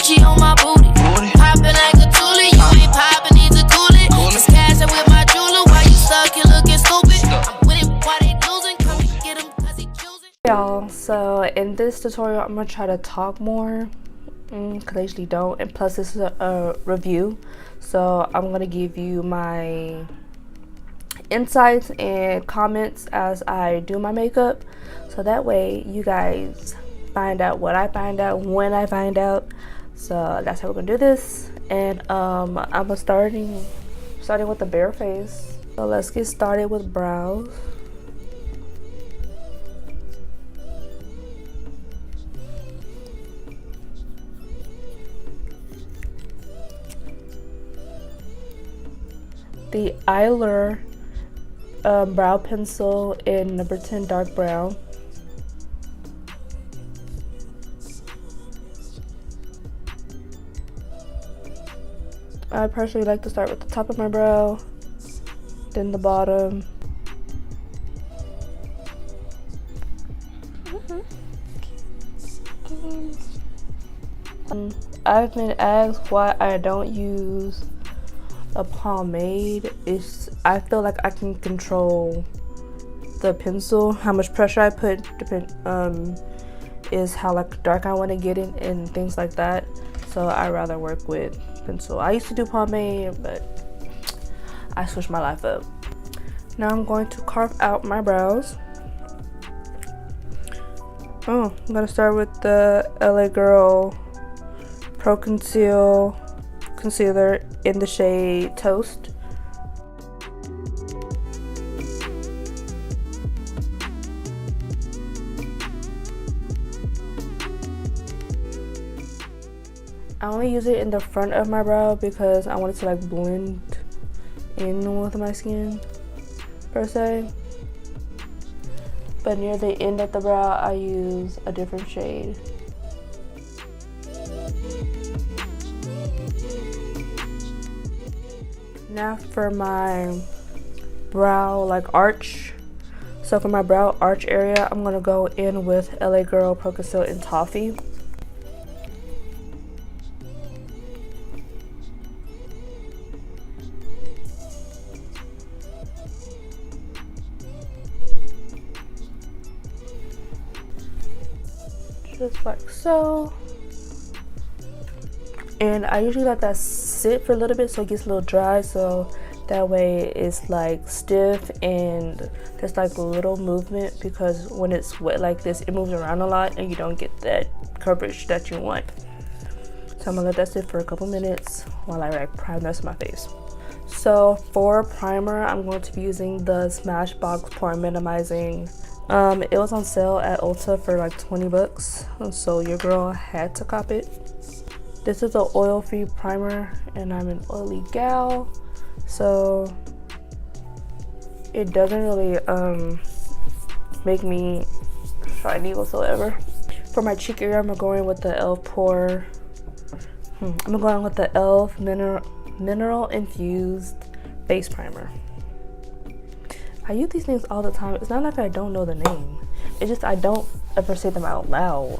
Gucci on my booty. Popping like a toolie. You ain't popping, need to cool it. Just cash it with my jeweler. Why you stuck? You looking stupid. I'm winning, why they losing? Come and get him, cause he choosing. Y'all, so in this tutorial, I'm gonna try to talk more. Because I usually don't, and plus this is a review, so I'm gonna give you my insights and comments as I do my makeup, so that way you guys find out what I find out when I find out. So that's how we're gonna do this. And I'm starting with the bare face. So let's get started with brows. The Avila brow pencil in number 10 dark brown. I personally like to start with the top of my brow, then the bottom. I've been asked why I don't use a pomade. I feel like I can control the pencil, how much pressure I put is how like dark I want to get it and things like that. So I rather work with pencil. I used to do pomade, but I switched my life up. Now I'm going to carve out my brows. I'm gonna start with the LA Girl Pro Concealer in the shade Toast. I only use it in the front of my brow because I want it to like blend in with my skin per se. But near the end of the brow I use a different shade. Now for my brow like arch. So for my brow arch area, I'm gonna go in with LA Girl Pro Conceal in Toffee. Just like so. And I usually let that sit for a little bit so it gets a little dry, so that way it's like stiff and there's like a little movement, because when it's wet like this it moves around a lot and you don't get that coverage that you want. So I'm gonna let that sit for a couple minutes while I like prime the rest of my face. So for primer, I'm going to be using the Smashbox Pore Minimizing. It was on sale at Ulta for like 20 bucks, so your girl had to cop it. This is an oil-free primer and I'm an oily gal, so it doesn't really make me shiny whatsoever. For my cheek area, I'm going with the e.l.f. Mineral Infused Face Primer. I use these things all the time. It's not like I don't know the name. It's just I don't ever say them out loud.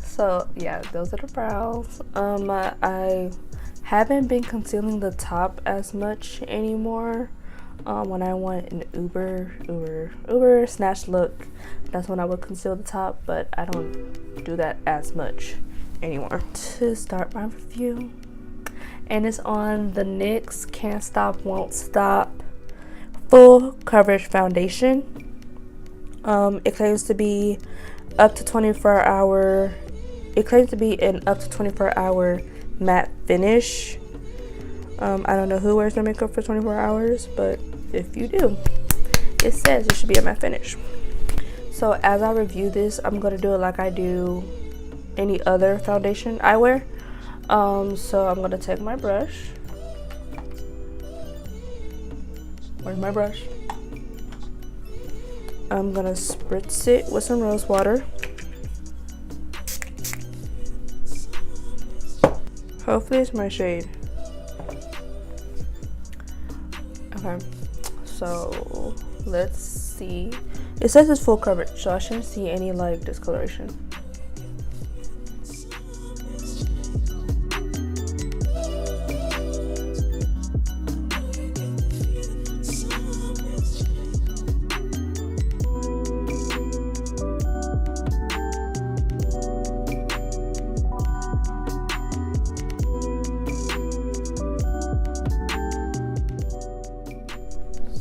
So yeah, those are the brows. I haven't been concealing the top as much anymore. When I want an uber snatch look, that's when I would conceal the top, but I don't do that as much anymore. To start my review, and it's on the NYX Can't Stop Won't Stop Full Coverage Foundation. It claims to be up to 24 hour. It claims to be an up to 24 hour matte finish. I don't know who wears their makeup for 24 hours, but if you do, it says it should be a matte finish. So as I review this, I'm gonna do it like I do any other foundation I wear. So I'm gonna take my brush. Where's my brush? I'm gonna spritz it with some rose water. Hopefully it's my shade. Okay, so let's see. It says it's full coverage, so I shouldn't see any like discoloration.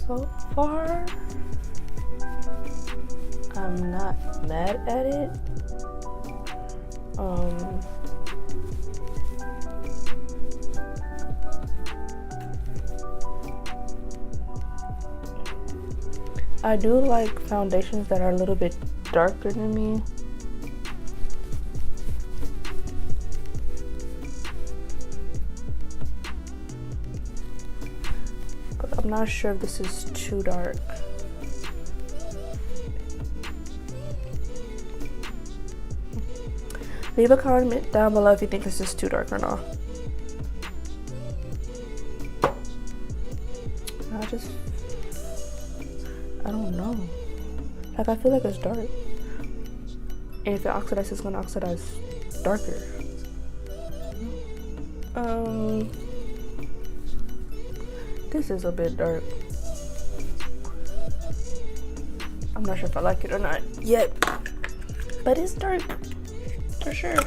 So far, I'm not mad at it. I do like foundations that are a little bit darker than me. But I'm not sure if this is too dark. Leave a comment down below if you think this is too dark or not. I don't know. Like, I feel like it's dark. And if it oxidizes, it's gonna oxidize darker. This is a bit dark. I'm not sure if I like it or not yet. But it's dark. For sure.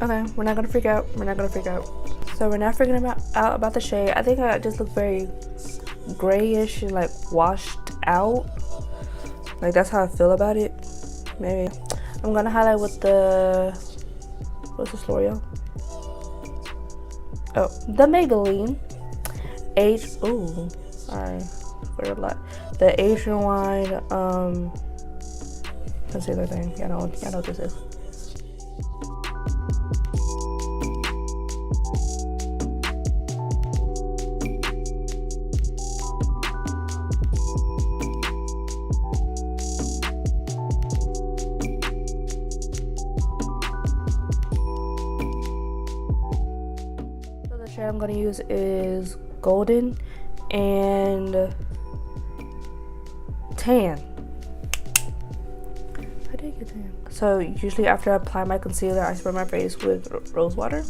Okay, we're not gonna freak out. So we're not freaking out about the shade. I think I just look very grayish and like washed out. Like, that's how I feel about it. Maybe. I'm gonna highlight with the, what's this, L'Oreal? Oh, the Maybelline sorry for a lot. The Asian wine concealer thing. Y'all know what this is. So the shade I'm gonna use is Golden and Tan. I did get tan. So usually after I apply my concealer, I spray my face with rose water.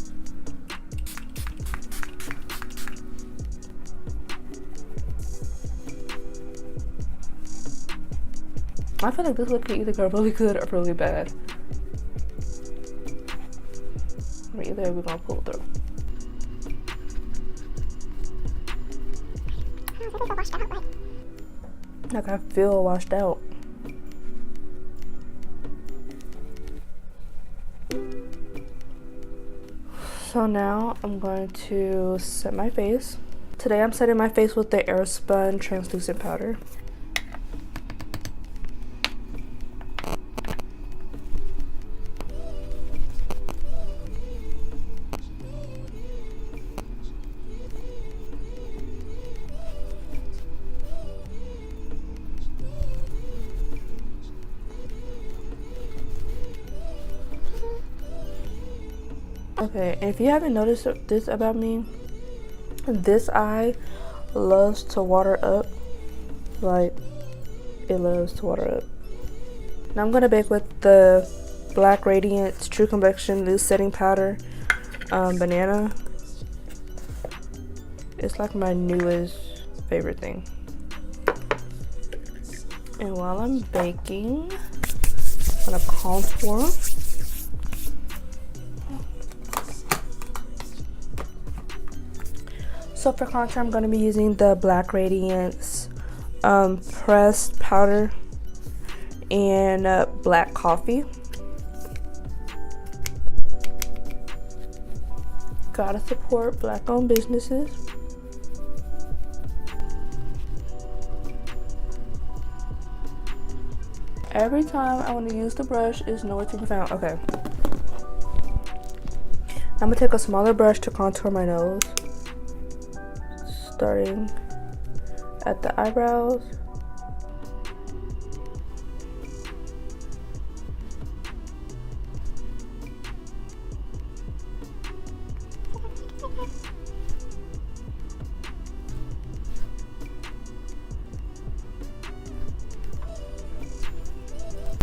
I feel like this look can either go really good or really bad. Or either we're gonna pull through. Like, I feel washed out. So now I'm going to set my face. Today I'm setting my face with the Airspun translucent powder. Okay, and if you haven't noticed this about me, this eye loves to water up. Like, it loves to water up. Now I'm gonna bake with the Black Radiance True Complexion Loose Setting Powder, Banana. It's like my newest favorite thing. And while I'm baking, I'm gonna contour. So for contour, I'm going to be using the Black Radiance pressed powder and black coffee. Gotta support Black-owned businesses. Every time I want to use the brush, it's nowhere to be found. Okay. I'm going to take a smaller brush to contour my nose. starting at the eyebrows.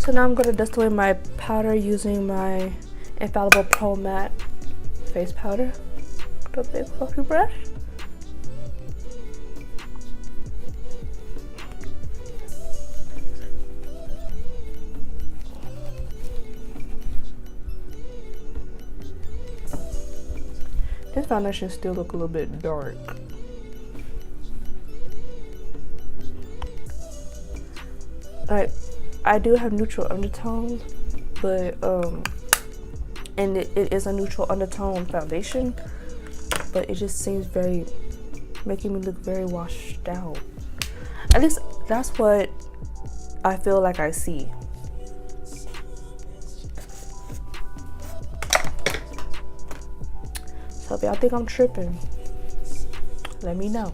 So now I'm going to dust away my powder using my Infallible Pro Matte face powder. The big fluffy brush. This foundation still look a little bit dark. Alright, I do have neutral undertones, but and it is a neutral undertone foundation, but it just seems very, making me look very washed out. At least that's what I feel like I see. So if y'all think I'm tripping, let me know.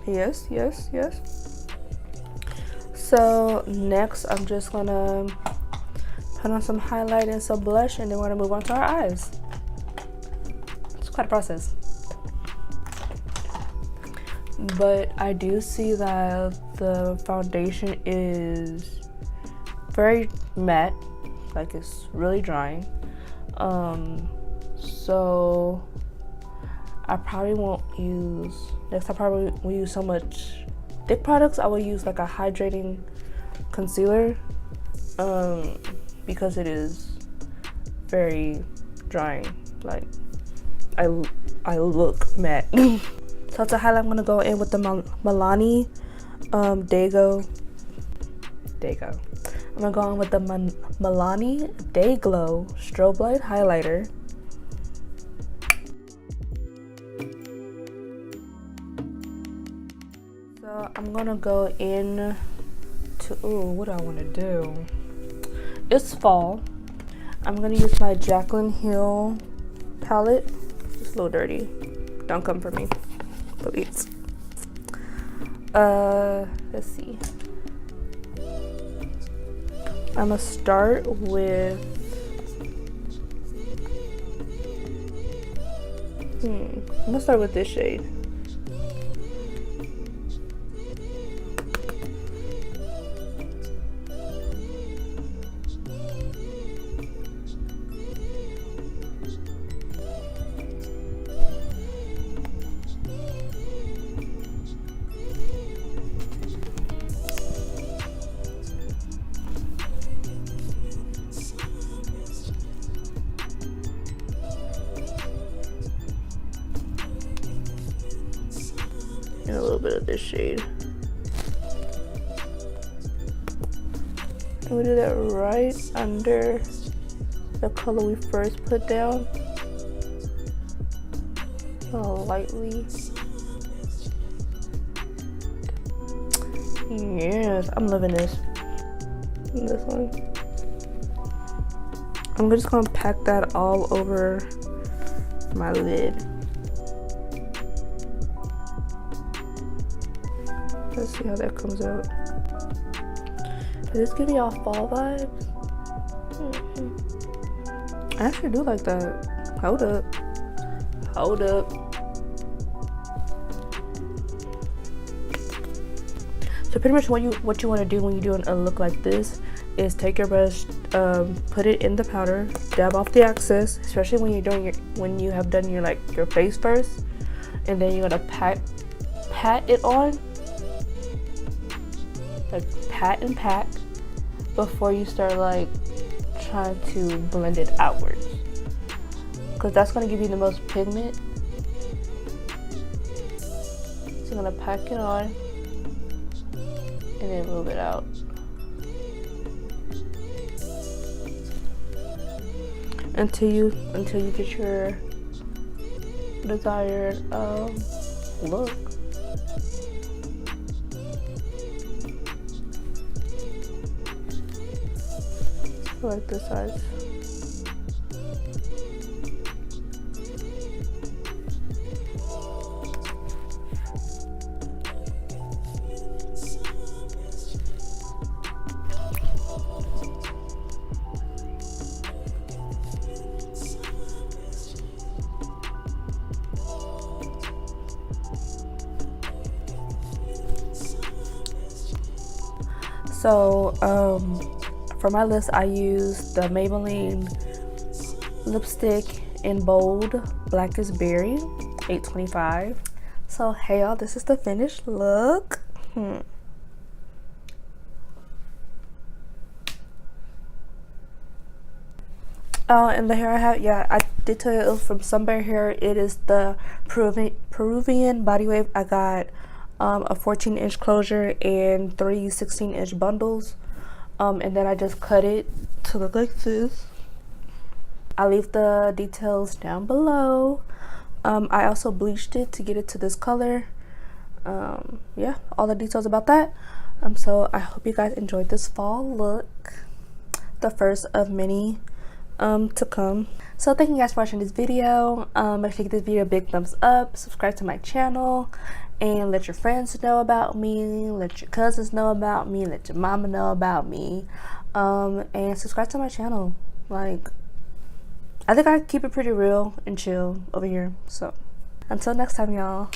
Yes, yes, yes. So next I'm just gonna put on some highlight and some blush, and then we're gonna move on to our eyes. It's quite a process. But I do see that the foundation is very matte, like it's really drying. So I probably won't use, next I probably will use so much thick products. I will use like a hydrating concealer because it is very drying. Like I look matte. So to highlight, I'm gonna go in with the Milani Dago. I'm gonna go in with the Milani Day Glow Strobe Light Highlighter. So I'm gonna go in to, ooh, what do I wanna do? It's fall. I'm gonna use my Jaclyn Hill palette. It's a little dirty. Don't come for me, please. Let's see. I'm gonna start with I'm gonna start with this shade. And a little bit of this shade. And we do that right under the color we first put down. Lightly. Yes, I'm loving this. And this one. I'm just gonna pack that all over my lid. Let's see how that comes out. Does this give me all fall vibes? I actually do like that. Hold up. Hold up. So pretty much what you want to do when you're doing a look like this is take your brush, put it in the powder, dab off the excess, especially when you're doing when you have done your face first, and then you're gonna pat it on. Like pat and pack before you start like trying to blend it outwards, because that's going to give you the most pigment. So I'm going to pack it on and then move it out. Until you get your desired look. I like this size. So for my list, I used the Maybelline lipstick in bold Blackest Berry 825. So hey y'all, this is the finished look. Oh, and the hair I have, yeah, I did tell you it was from Sunbear Hair. It is the Peruvian Body Wave. I got a 14-inch closure and 3 16-inch bundles, and then I just cut it to look like this. I'll leave the details down below. I also bleached it to get it to this color. Yeah, all the details about that. So I hope you guys enjoyed this fall look, the first of many to come. So thank you guys for watching this video. Make sure you give this video a big thumbs up, subscribe to my channel, and let your friends know about me, let your cousins know about me, let your mama know about me, and subscribe to my channel. Like, I think I keep it pretty real and chill over here. So until next time, y'all.